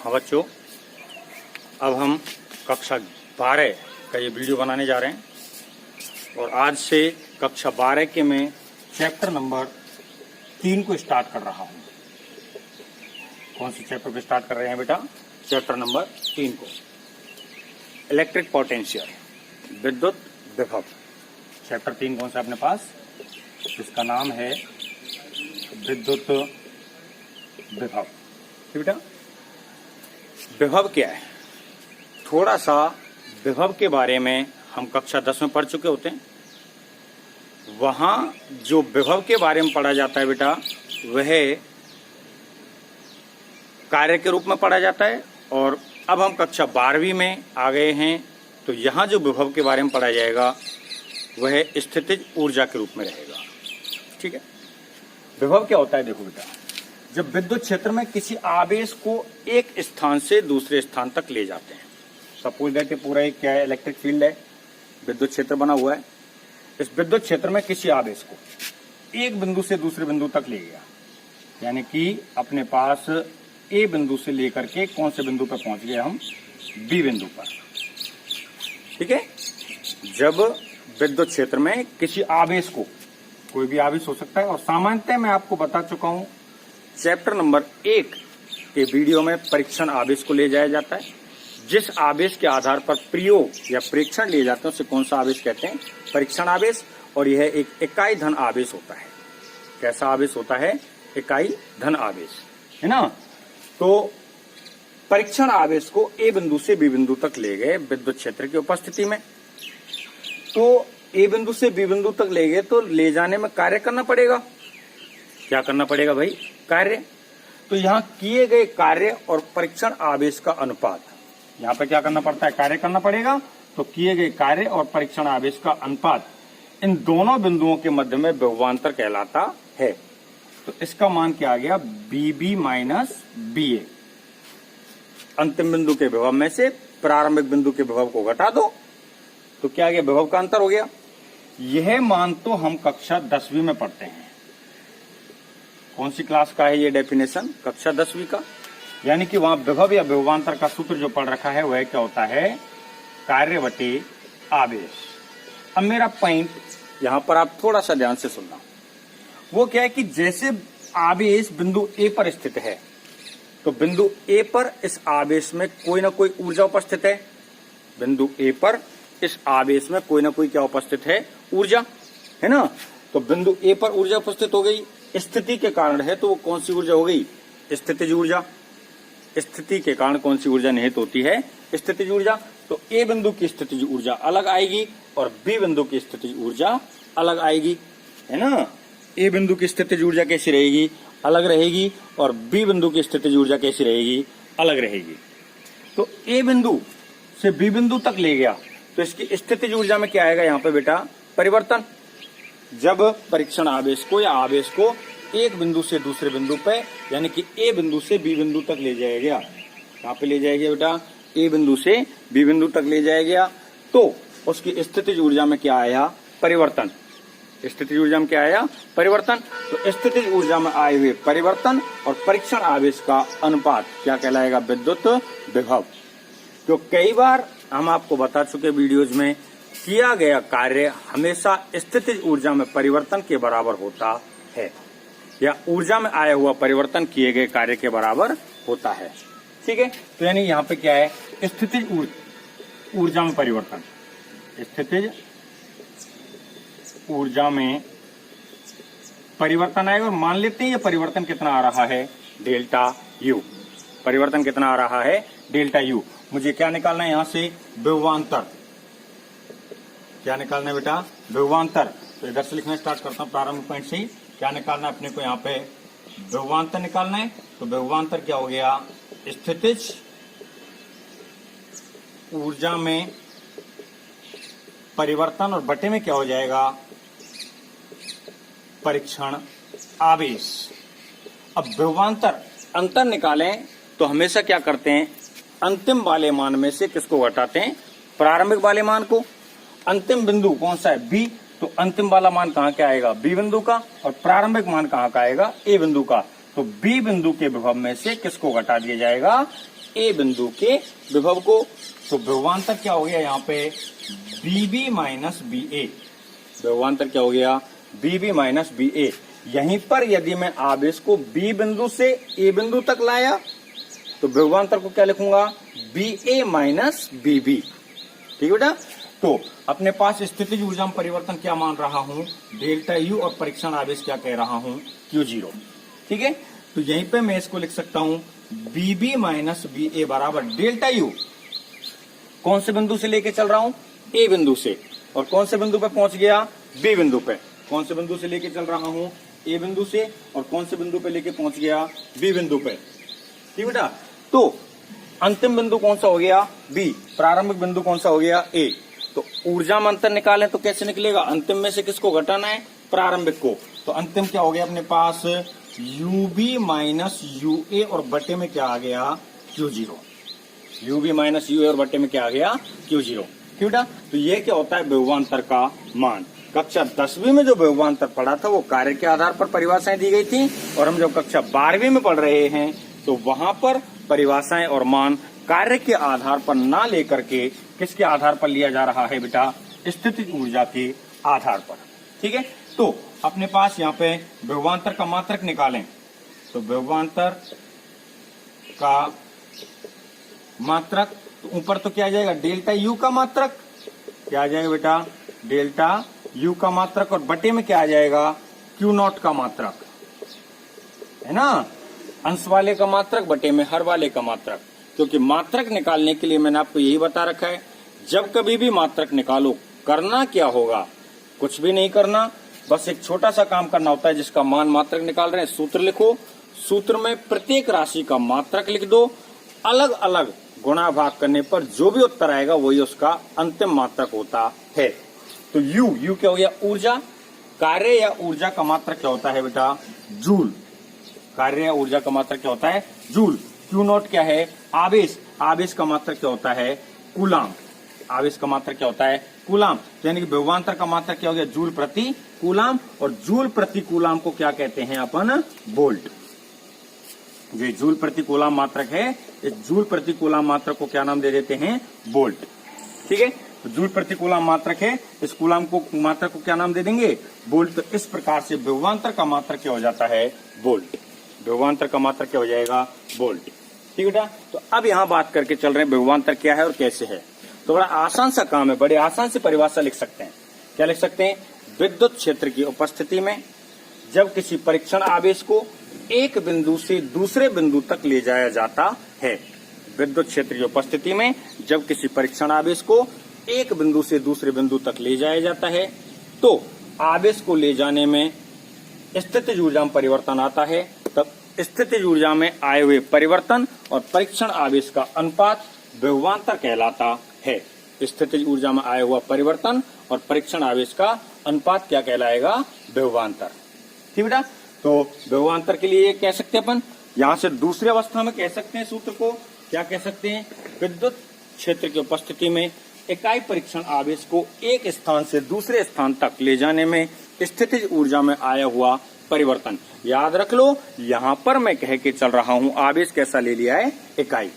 हाँ बच्चों, अब हम कक्षा 12 का ये वीडियो बनाने जा रहे हैं और आज से कक्षा 12 के मैं चैप्टर नंबर 3 को स्टार्ट कर रहा हूँ। कौन सी चैप्टर को स्टार्ट कर रहे हैं बेटा? चैप्टर नंबर 3 को, इलेक्ट्रिक पोटेंशियल, विद्युत विभव। चैप्टर 3 कौन सा अपने पास? इसका नाम है विद्युत विभव। बेटा विभव क्या है? थोड़ा सा विभव के बारे में हम कक्षा 10 में पढ़ चुके होते हैं। वहां जो विभव के बारे में पढ़ा जाता है बेटा, वह कार्य के रूप में पढ़ा जाता है। और अब हम कक्षा 12वीं में आ गए हैं, तो यहां जो विभव के बारे में पढ़ा जाएगा वह स्थितिज ऊर्जा के रूप में रहेगा। ठीक है, विभव क्या होता है? देखो बेटा, जब विद्युत क्षेत्र में किसी आवेश को एक स्थान से दूसरे स्थान तक ले जाते हैं, सपोज दैट पूरा एक क्या है, इलेक्ट्रिक फील्ड है, विद्युत क्षेत्र बना हुआ है। इस विद्युत क्षेत्र में किसी आवेश को एक बिंदु से दूसरे बिंदु तक ले गया, यानी कि अपने पास ए बिंदु से लेकर के कौन से बिंदु पर पहुंच गए हम? बी बिंदु पर। ठीक है, जब विद्युत क्षेत्र में किसी आवेश को, कोई भी आवेश हो सकता है, और सामान्यतः मैं आपको बता चुका हूं चैप्टर नंबर 1 के वीडियो में परीक्षण आवेश को ले जाया जाता है। जिस आवेश के आधार पर प्रयोग या प्रेक्षण लिए जाते हैं उसे कौन सा आवेश कहते हैं? परीक्षण आवेश। और यह एक इकाई धन आवेश होता है। कैसा आवेश होता है? इकाई धन आवेश, है ना। तो परीक्षण आवेश को ए बिंदु से बी बिंदु तक ले गए विद्युत क्षेत्र की उपस्थिति में। तो ए बिंदु से बी बिंदु तक ले गए, तो ले जाने में कार्य करना पड़ेगा। क्या करना पड़ेगा भाई? कार्य। तो यहाँ किए गए कार्य और परीक्षण आवेश का अनुपात, यहाँ पे क्या करना पड़ता है? कार्य करना पड़ेगा। तो किए गए कार्य और परीक्षण आवेश का अनुपात इन दोनों बिंदुओं के मध्य में विभवांतर कहलाता है। तो इसका मान क्या आ गया? बीबी माइनस बी ए। अंतिम बिंदु के विभव में से प्रारंभिक बिंदु के विभव को घटा दो, तो क्या आ गया? विभव का अंतर हो गया। यह मान तो हम कक्षा 10वीं में पढ़ते हैं। कौन सी क्लास का है ये डेफिनेशन? कक्षा 10वीं का। यानी कि वहां विभव या विभवांतर का सूत्र जो पढ़ रखा है वह क्या होता है? कार्य बटे आवेश। अब मेरा पॉइंट यहां पर आप थोड़ा सा ध्यान से सुनना। वो क्या है कि जैसे आवेश बिंदु ए पर स्थित है, तो बिंदु ए पर इस आवेश में कोई ना कोई ऊर्जा उपस्थित है। बिंदु ए पर इस आवेश में कोई ना कोई क्या उपस्थित है? ऊर्जा, है ना। तो बिंदु ए पर ऊर्जा उपस्थित हो गई, स्थिति के कारण है, तो वो कौन सी ऊर्जा हो गई? स्थितिज ऊर्जा। स्थिति के कारण कौन सी ऊर्जा निहित होती है? स्थितिज ऊर्जा। तो ए बिंदु की स्थितिज ऊर्जा अलग आएगी और बी बिंदु की स्थितिज ऊर्जा अलग आएगी, है ना। ए बिंदु की स्थितिज ऊर्जा कैसी रहेगी? अलग रहेगी। और बी बिंदु की स्थितिज ऊर्जा कैसी रहेगी? अलग रहेगी। तो ए बिंदु से बी बिंदु तक ले गया, तो इसकी स्थितिज ऊर्जा में क्या आएगा? यहाँ पे बेटा परिवर्तन। जब परीक्षण आवेश को या आवेश को एक बिंदु से दूसरे बिंदु पे, यानी कि ए बिंदु से बी बिंदु तक ले जाया गया, कहाँ पे ले जाया गया बेटा? ए बिंदु से बी बिंदु तक ले जाया गया, तो उसकी स्थितिज ऊर्जा में क्या आया? परिवर्तन। स्थितिज ऊर्जा में क्या आया? परिवर्तन। तो स्थितिज ऊर्जा में आए हुए परिवर्तन और परीक्षण आवेश का अनुपात क्या कहलाएगा? विद्युत विभव। तो कई बार हम आपको बता चुके वीडियोज में, किया गया कार्य हमेशा स्थितिज ऊर्जा में परिवर्तन के बराबर होता है, या ऊर्जा में आया हुआ परिवर्तन किए गए कार्य के बराबर होता है। ठीक है, तो यानी यहाँ पे क्या है? स्थितिज ऊर्जा में परिवर्तन। स्थितिज ऊर्जा में परिवर्तन आएगा, और मान लेते हैं ये परिवर्तन कितना आ रहा है? Delta U. परिवर्तन कितना आ रहा है? Delta U. मुझे क्या निकालना है यहाँ से? विभवांतर। क्या निकालना है बेटा? विभवांतर। तो इधर से लिखना स्टार्ट करता हूँ प्रारंभिक पॉइंट से ही। क्या निकालना है अपने को? यहाँ पे विभवांतर निकालना है। तो विभवांतर क्या हो गया? स्थितिज ऊर्जा में परिवर्तन, और बटे में क्या हो जाएगा? परीक्षण आवेश। अब विभवांतर अंतर निकालें तो हमेशा क्या करते हैं? अंतिम वाले मान में से किसको घटाते हैं? प्रारंभिक वाले मान को। अंतिम बिंदु कौन सा है? बी। तो अंतिम वाला मान कहाँ का आएगा? बी बिंदु का। और प्रारंभिक मान कहाँ का आएगा? ए बिंदु का। तो बी बिंदु के विभव में से किसको घटा दिया जाएगा? ए बिंदु के विभव को। तो विभवांतर क्या हो गया यहाँ पे बीबी माइनस बी ए। विभवांतर क्या हो गया बीबी माइनस बी ए। यहीं पर यदि मैं आवेश को बी बिंदु से ए बिंदु तक लाया तो विभवांतर को क्या लिखूंगा बी ए माइनस बी बी। ठीक है बेटा। तो अपने पास स्थितिज ऊर्जा में परिवर्तन क्या मान रहा हूं डेल्टा यू और परीक्षण आवेश क्या कह रहा हूं क्यू जीरो। ठीक है। तो यहीं पे मैं इसको लिख सकता हूं बीबी माइनस बी ए बराबर डेल्टा यू कौन से बिंदु से लेके चल रहा हूं ए बिंदु से, और कौन से बिंदु पे पहुंच गया बी बिंदु पे। कौन से बिंदु से लेके चल रहा हूं ए बिंदु से, और कौन से बिंदु पे लेके पहुंच गया बी बिंदु पे। ठीक बेटा। तो अंतिम बिंदु कौन सा हो गया बी, प्रारंभिक बिंदु कौन सा हो गया ए। तो ऊर्जा में अंतर निकालें तो कैसे निकलेगा, अंतिम में से किसको घटाना है प्रारंभिक को। तो अंतिम क्या हो गया अपने पास यूबी माइनस यू ए और बटे में क्या आ गया q zero. U b minus u a और बटे में क्या आ गया क्यू जीरो। ठीक बेटा। तो ये क्या होता है विभवांतर का मान। कक्षा 10वीं में जो विभवांतर पढ़ा था वो कार्य के आधार पर परिभाषाएं दी गई थी, और हम जब कक्षा 12वीं में पढ़ रहे हैं तो वहां पर परिभाषाएं और मान कार्य के आधार पर ना लेकर के किसके आधार पर लिया जा रहा है बेटा स्थितिज ऊर्जा के आधार पर। ठीक है। तो अपने पास यहाँ पे विभवांतर का मात्रक निकालें तो विभवांतर का मात्रक तो ऊपर तो क्या आ जाएगा डेल्टा यू का मात्रक, क्या आ जाएगा बेटा डेल्टा यू का मात्रक, और बटे में क्या आ जाएगा क्यू नॉट का मात्रक, है ना। अंश वाले का मात्रक बटे में हर वाले का मात्रक। क्योंकि मात्रक निकालने के लिए मैंने आपको यही बता रखा है जब कभी भी मात्रक निकालो करना क्या होगा, कुछ भी नहीं करना, बस एक छोटा सा काम करना होता है जिसका मान मात्रक निकाल रहे हैं सूत्र लिखो, सूत्र में प्रत्येक राशि का मात्रक लिख दो, अलग अलग गुणा भाग करने पर जो भी उत्तर आएगा वही उसका अंतिम मात्रक होता है। तो यू क्या हो गया ऊर्जा, कार्य या ऊर्जा का मात्रक क्या होता है बेटा जूल, कार्य या ऊर्जा का मात्रक क्या होता है जूल। क्यू नॉट क्या है आवेश, आवेश का मात्रक क्या होता है कूलाम, आवेश का मात्रक क्या होता है कूलाम। यानी कि विभवांतर का मात्रक क्या हो गया जूल प्रति कूलाम, और जूल प्रति कूलाम को क्या कहते हैं अपन वोल्ट। जो जूल प्रति कूलाम मात्रक है इस जूल प्रति कूलाम मात्रक को क्या नाम दे देते हैं वोल्ट। ठीक है। तो जूल प्रति कूलाम मात्रक है, इस कूलाम को मात्रक को क्या नाम दे देंगे वोल्ट। तो इस प्रकार से विभवांतर का मात्रक क्या हो जाता है वोल्ट, विभवांतर का मात्रक क्या हो जाएगा वोल्ट। ठीक बेटा। तो अब यहाँ बात करके चल रहे हैं विभवांतर क्या है और कैसे है। तो बड़ा आसान सा काम है, बड़े आसान से परिभाषा लिख सकते हैं। क्या लिख सकते हैं विद्युत क्षेत्र की उपस्थिति में जब किसी परीक्षण आवेश को एक बिंदु से दूसरे बिंदु तक ले जाया जाता है। विद्युत क्षेत्र की उपस्थिति में जब किसी परीक्षण आवेश को एक बिंदु से दूसरे बिंदु तक ले जाया जाता है तो आवेश को ले जाने में स्थितिज ऊर्जा में परिवर्तन आता है। तब स्थितिज ऊर्जा में आए हुए परिवर्तन और परीक्षण आवेश का अनुपात विभवांतर कहलाता है। स्थितिज ऊर्जा में आया हुआ परिवर्तन और परीक्षण आवेश का अनुपात क्या कहलाएगा विभवांतर। ठीक बेटा। तो विभवांतर के लिए कह सकते हैं अपन, यहाँ से दूसरी अवस्था में कह सकते हैं सूत्र को क्या कह सकते हैं विद्युत क्षेत्र की उपस्थिति में इकाई परीक्षण आवेश को एक स्थान से दूसरे स्थान तक ले जाने में स्थितिज ऊर्जा में आया हुआ परिवर्तन। याद रख लो यहाँ पर मैं कह के चल रहा हूँ आवेश कैसा ले लिया है इकाई।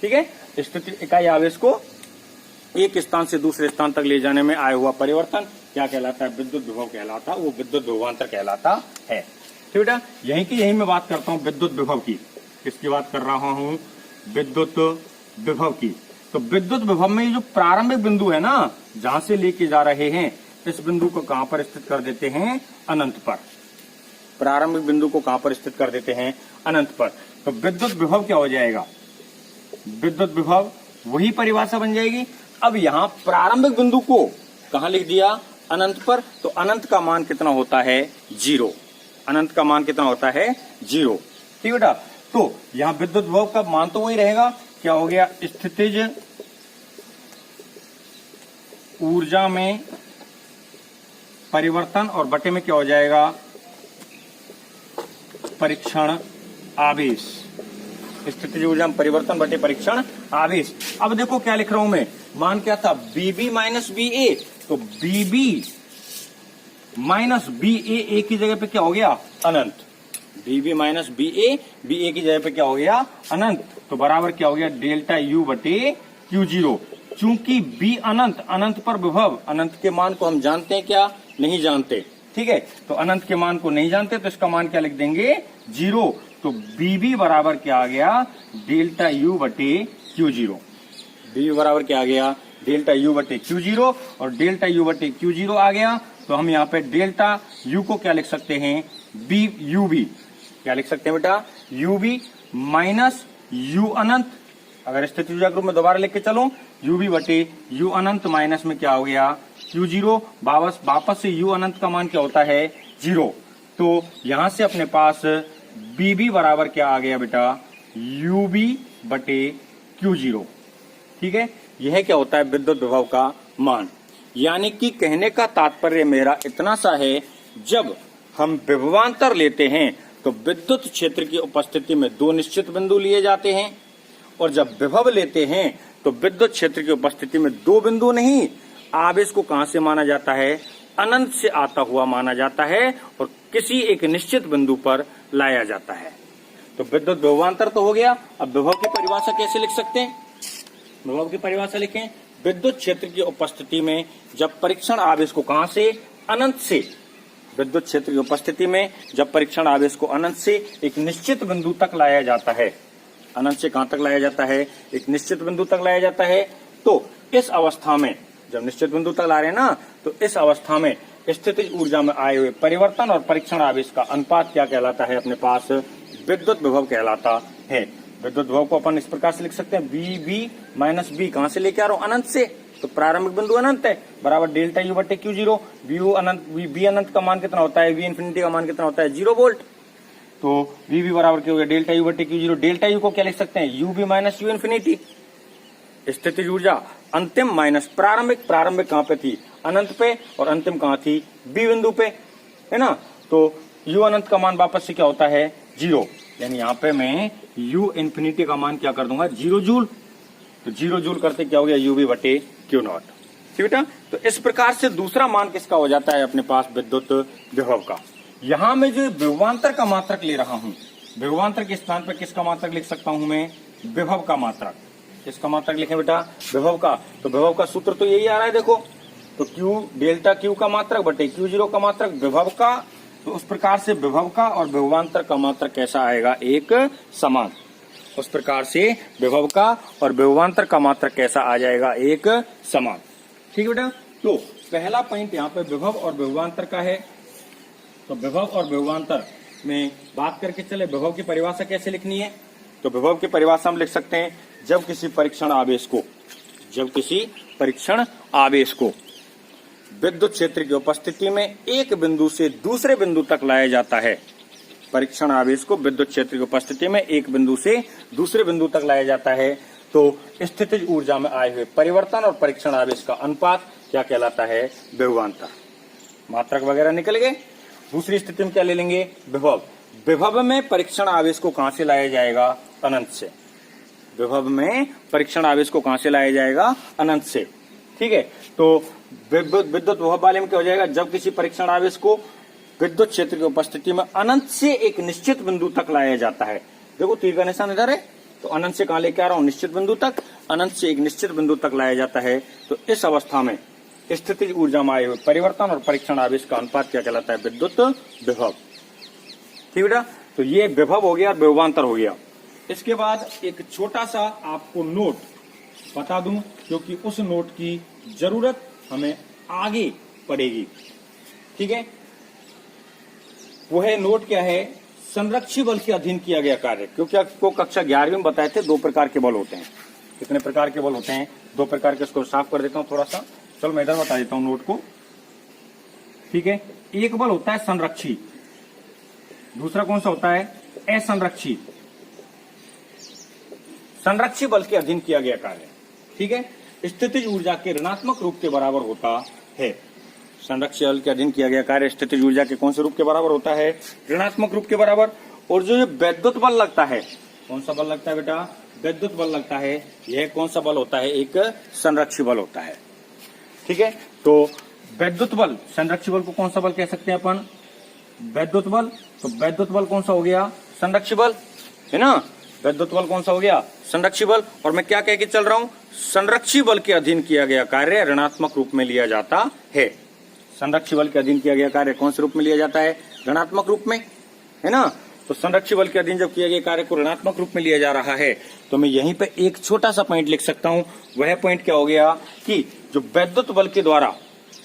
ठीक है। स्थितिज इकाई आवेश को एक स्थान से दूसरे स्थान तक ले जाने में आया हुआ परिवर्तन क्या कहलाता है विद्युत विभव कहलाता, वो विद्युत विभवांतर कहलाता है। ठीक बेटा। यही मैं बात करता हूँ विद्युत विभव की। किसकी बात कर रहा हूँ विद्युत विभव की। तो विद्युत विभव में ये जो प्रारंभिक बिंदु है ना जहां से लेके जा रहे हैं इस बिंदु को कहां पर स्थित कर देते हैं अनंत पर। प्रारंभिक बिंदु को कहां पर स्थित कर देते हैं अनंत पर। तो विद्युत विभव क्या हो जाएगा विद्युत विभव वही परिभाषा बन जाएगी। अब यहाँ प्रारंभिक बिंदु को कहां लिख दिया अनंत पर, तो अनंत का मान कितना होता है 0। अनंत का मान कितना होता है 0। ठीक बेटा। तो यहाँ विद्युत विभव का मान तो वही रहेगा, क्या हो गया स्थितिज ऊर्जा में परिवर्तन और बटे में क्या हो जाएगा परीक्षण आवेश। स्थितिज ऊर्जा में परिवर्तन बटे परीक्षण आवेश। अब देखो क्या लिख रहा हूं मैं, मान क्या था बीबी माइनस बी ए, तो बीबी माइनस बी ए की जगह पे क्या हो गया अनंत। बी बी माइनस बी ए की जगह पे क्या हो गया अनंत, तो बराबर क्या हो गया डेल्टा यू बटे क्यू जीरो। चूंकि बी अनंत, अनंत पर विभव, अनंत के मान को हम जानते हैं क्या, नहीं जानते, ठीक है, तो अनंत के मान को नहीं जानते तो इसका मान क्या लिख देंगे जीरो। तो बी बी बराबर क्या आ गया डेल्टा यू बटे क्यू जीरो। बी बी बराबर क्या आ गया डेल्टा यू बटे क्यू जीरो, और डेल्टा यू बटे क्यू जीरो आ गया तो हम यहाँ पे डेल्टा यू को क्या लिख सकते हैं बी यू बी, क्या लिख सकते हैं बेटा यू बी माइनस यू अनंत, अगर स्थिति ऊर्जा के रूप में दोबारा लिख के चलो यू बी बटे यू अनंत माइनस में क्या हो गया क्यू जीरो, वापस से यू अनंत का मान क्या होता है जीरो। तो यहां से अपने पास बी बी बराबर क्या आ गया बेटा यू बी बटे क्यू जीरो, ठीक है। यह क्या होता है विद्युत विभव का मान। यानी कि कहने का तात्पर्य मेरा इतना सा है, जब हम विभवांतर लेते हैं तो विद्युत क्षेत्र की उपस्थिति में दो निश्चित बिंदु लिए जाते हैं, और जब विभव लेते हैं तो विद्युत क्षेत्र की उपस्थिति में दो बिंदु नहीं, आवेश को कहां से माना जाता है अनंत से आता हुआ माना जाता है, और किसी एक निश्चित बिंदु पर लाया जाता है। तो विद्युत विभवांतर तो हो गया। अब विभव की परिभाषा कैसे लिख सकते हैं, विभव की परिभाषा लिखें, विद्युत क्षेत्र की उपस्थिति में जब परीक्षण आवेश को कहां से अनंत से, विद्युत क्षेत्र की उपस्थिति में जब परीक्षण आवेश को अनंत से एक निश्चित बिंदु तक लाया जाता है, अनंत से कहां तक लाया जाता है एक निश्चित बिंदु तक लाया जाता है, तो इस अवस्था में जब निश्चित बिंदु तक ला रहे हैं ना, तो इस अवस्था में स्थितिज ऊर्जा में आए हुए परिवर्तन और परीक्षण आवेश का अनुपात क्या कहलाता है अपने पास विद्युत विभव कहलाता है। विद्युत विभव को अपन इस प्रकार से लिख सकते हैं वी बी माइनस बी, कहां से लेके आ रहा हूं अनंत से, तो प्रारंभिक बिंदु अनंत है, बराबर डेल्टा यू बटे क्यू जीरो। वी अनंत, बी अनंत का मान कितना होता है, वी इन्फिनिटी का मान कितना होता है 0 वोल्ट। तो वी बी बराबर क्या हो गया डेल्टा यू बटे क्यू जीरो। डेल्टा यू को क्या लिख सकते हैं U B minus U infinity, स्थितिज ऊर्जा अंतिम माइनस प्रारंभिक, प्रारंभिक कहां पे थी अनंत पे, और अंतिम कहां थी बी बिंदु पे, है ना। तो यू अनंत का मान वापस से क्या होता है 0, यानी यहाँ पे मैं यू इन्फिनिटी का मान क्या कर दूंगा 0 जूल। तो 0 जूल करते क्या हो गया यू बी बटे क्यू नॉट, ठीक बेटा। तो इस प्रकार से दूसरा मान किसका हो जाता है अपने पास विद्युत विभव का। यहां मैं जो विभवांतर का मात्रक ले रहा हूं, विभवांतर के स्थान पर किसका मात्रक लिख सकता हूं मैं विभव का मात्रक। किसका मात्रक लिखें बेटा विभव का। तो विभव का सूत्र तो यही आ रहा है देखो, तो क्यू डेल्टा क्यू का मात्रक बटे क्यू जीरो का मात्रक विभव का। तो उस प्रकार से विभव का और विभवांतर का मात्रक कैसा आएगा एक समान। उस प्रकार से विभव का और विभवांतर का मात्रक कैसा आ जाएगा एक समान, ठीक है बेटा। तो पहला पॉइंट यहाँ पे विभव और विभवांतर का है। तो विभव और विभवांतर में बात करके चले, विभव की परिभाषा कैसे लिखनी है। तो विभव की परिभाषा हम लिख सकते हैं जब किसी परीक्षण आवेश को, जब किसी परीक्षण आवेश को विद्युत क्षेत्र की उपस्थिति में एक बिंदु से दूसरे बिंदु तक लाया जाता है, परीक्षण आवेश को विद्युत क्षेत्र की उपस्थिति में एक बिंदु से दूसरे बिंदु तक लाया जाता है, तो स्थितिज ऊर्जा में आए हुए परिवर्तन और परीक्षण आवेश का अनुपात क्या कहलाता है विभवांतर। मात्रक वगैरह निकल गए। दूसरी स्थिति में क्या ले लेंगे विभव। विभव में परीक्षण आवेश को कहां से लाया जाएगा अनंत से। विभव में परीक्षण आवेश को कहां से लाया जाएगा अनंत से, ठीक है। तो विद्युत विभव वाले में क्या हो जाएगा जब किसी परीक्षण आवेश को विद्युत क्षेत्र की उपस्थिति में अनंत से एक निश्चित बिंदु तक लाया जाता है। देखो तीर का निशान इधर है, तो अनंत से कहां लेके आ रहा हूं निश्चित बिंदु तक, अनंत से एक निश्चित बिंदु तक लाया जाता है। तो इस अवस्था में स्थितिज ऊर्जा में आए हुए परिवर्तन और परीक्षण आवेश का अनुपात क्या कहलाता है विद्युत विभव, ठीक बेटा। तो ये विभव हो गया और विभवांतर हो गया। इसके बाद एक छोटा सा आपको नोट बता दूं, क्योंकि उस नोट की जरूरत हमें आगे पड़ेगी, ठीक है। वह नोट क्या है संरक्षी बल के अधीन किया गया कार्य। क्योंकि आपको कक्षा 11वीं में बताए थे 2 प्रकार के बल होते हैं। कितने प्रकार के बल होते हैं 2 प्रकार के। इसको साफ कर देता हूं थोड़ा सा, चलो मैं इधर बता देता हूं नोट को, ठीक है। एक बल होता है संरक्षी, दूसरा कौन सा होता है असंरक्षी। संरक्षी बल के अधीन किया गया कार्य, ठीक है, स्थितिज ऊर्जा के ऋणात्मक रूप के बराबर होता है। संरक्षी बल के अधीन किया गया कार्य स्थितिज ऊर्जा के कौन से रूप के बराबर होता है ऋणात्मक रूप के बराबर। और जो ये वैद्युत बल लगता है, कौन सा बल लगता है बेटा वैद्युत बल लगता है, यह कौन सा बल होता है एक संरक्षी बल होता है, ठीक है। तो वैद्युत बल संरक्षी बल को कौन सा बल कह सकते हैं अपन वैद्युत बल, तो वैद्युत बल कौन सा हो गया? संरक्षी बल, है ना। वैद्युत बल कौन सा हो गया? संरक्षी बल। और मैं क्या कह के चल रहा हूं? संरक्षी बल के अधीन किया गया कार्य ऋणात्मक रूप में लिया जाता है। संरक्षी बल के अधीन किया गया कार्य कौन से रूप में लिया जाता है? ऋणात्मक रूप में, है ना। तो संरक्षी बल के अधीन जब किया गया कार्य को ऋणात्मक रूप में लिया जा रहा है, तो मैं यहीं पे एक छोटा सा पॉइंट लिख सकता हूं। वह पॉइंट क्या हो गया कि जो वैद्युत बल के द्वारा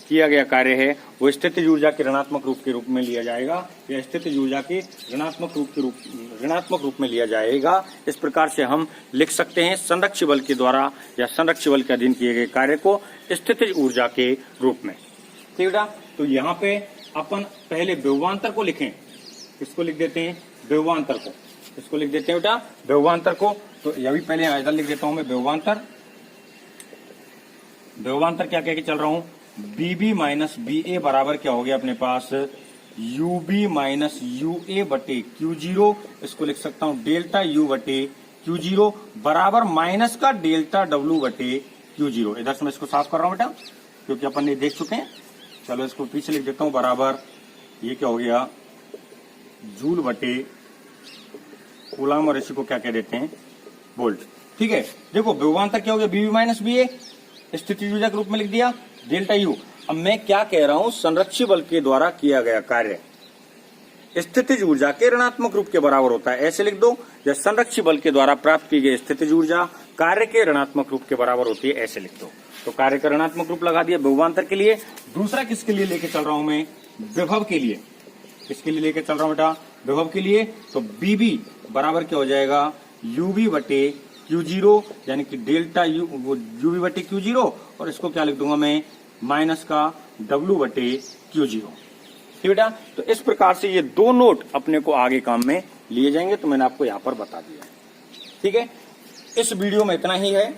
किया गया कार्य है वो स्थितिज ऊर्जा के ऋणात्मक रूप के रूप में लिया जाएगा, या स्थितिज ऊर्जा के ऋणात्मक रूप में लिया जाएगा। इस प्रकार से हम लिख सकते हैं संरक्षी बल के द्वारा या संरक्षी बल के अधीन किए गए कार्य को स्थितिज ऊर्जा के रूप में। ठीक बेटा, तो यहाँ पे अपन पहले विभवांतर को लिखें। इसको लिख देते हैं विभवांतर को, इसको लिख देते हैं बेटा विभवांतर को। तो ये भी पहले इधर लिख देता हूं मैं विभवांतर। विभवांतर क्या कह के चल रहा हूं? बीबी माइनस बी ए बराबर क्या हो गया अपने पास? यूबी माइनस यू ए बटे क्यू जीरो। इसको लिख सकता हूं डेल्टा यू बटे क्यू जीरो बराबर माइनस का डेल्टा डब्ल्यू बटे क्यू जीरो। इधर से मैं इसको साफ कर रहा हूं बेटा, क्योंकि अपन ने देख चुके हैं। चलो इसको पीछे लिख देता हूं बराबर, ये क्या हो गया? जूल बटे कूलम, और इसी को क्या कह देते हैं? वोल्ट। ठीक है, देखो विभवांतर क्या हो गया? बीबी माइनस बी ए, स्थितिज ऊर्जा के रूप में लिख दिया डेल्टा यू। अब मैं क्या कह रहा हूं? संरक्षी बल के द्वारा किया गया कार्य स्थितिज ऊर्जा के ऋणात्मक रूप के बराबर होता है, ऐसे लिख दो। या संरक्षी बल के द्वारा प्राप्त की गई स्थितिज ऊर्जा कार्य के ऋणात्मक रूप के बराबर होती है, ऐसे लिख दो। तो कार्य का ऋणात्मक रूप लगा दिया विभवांतर के लिए। दूसरा किसके लिए लेके चल रहा हूं मैं? विभव के लिए। किसके लिए लेके चल रहा हूं बेटा? विभव के लिए। तो बीबी बराबर क्या हो जाएगा? यूबी बटे क्यू जीरो, यानी कि डेल्टा यू यूबी बटे क्यू जीरो, और इसको क्या लिख दूंगा मैं? माइनस का डब्ल्यू बटे क्यू जीरो। ठीक बेटा, तो इस प्रकार से ये दो नोट अपने को आगे काम में लिए जाएंगे, तो मैंने आपको यहाँ पर बता दिया। ठीक है, इस वीडियो में इतना ही है,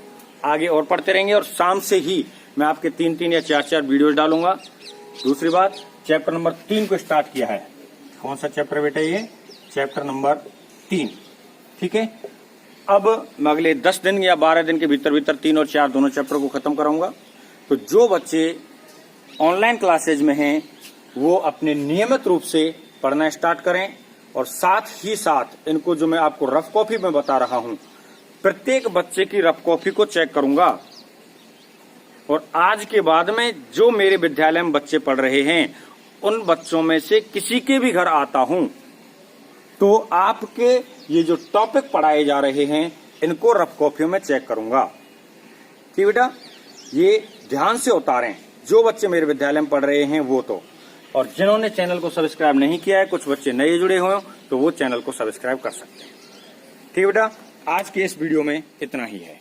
आगे और पढ़ते रहेंगे, और शाम से ही मैं आपके 3-3 या 4-4 वीडियो डालूंगा। दूसरी बात, चैप्टर नंबर 3 को स्टार्ट किया है। कौन सा चैप्टर बेटा? ये चैप्टर नंबर 3। ठीक है, अब मैं अगले 10 दिन या 12 दिन के भीतर 3 और 4 दोनों चैप्टर को खत्म कराऊंगा। तो जो बच्चे ऑनलाइन क्लासेज में हैं वो अपने नियमित रूप से पढ़ना स्टार्ट करें, और साथ ही साथ इनको जो मैं आपको रफ कॉपी में बता रहा हूं, प्रत्येक बच्चे की रफ कॉपी को चेक करूंगा। और आज के बाद में जो मेरे विद्यालय में बच्चे पढ़ रहे हैं, उन बच्चों में से किसी के भी घर आता हूं तो आपके ये जो टॉपिक पढ़ाए जा रहे हैं इनको रफ कॉपियों में चेक करूंगा। ठीक बेटा, ये ध्यान से उतारें, जो बच्चे मेरे विद्यालय में पढ़ रहे हैं वो तो। और जिन्होंने चैनल को सब्सक्राइब नहीं किया है, कुछ बच्चे नए जुड़े हुए हो, तो वो चैनल को सब्सक्राइब कर सकते हैं। ठीक बेटा, आज के इस वीडियो में इतना ही है।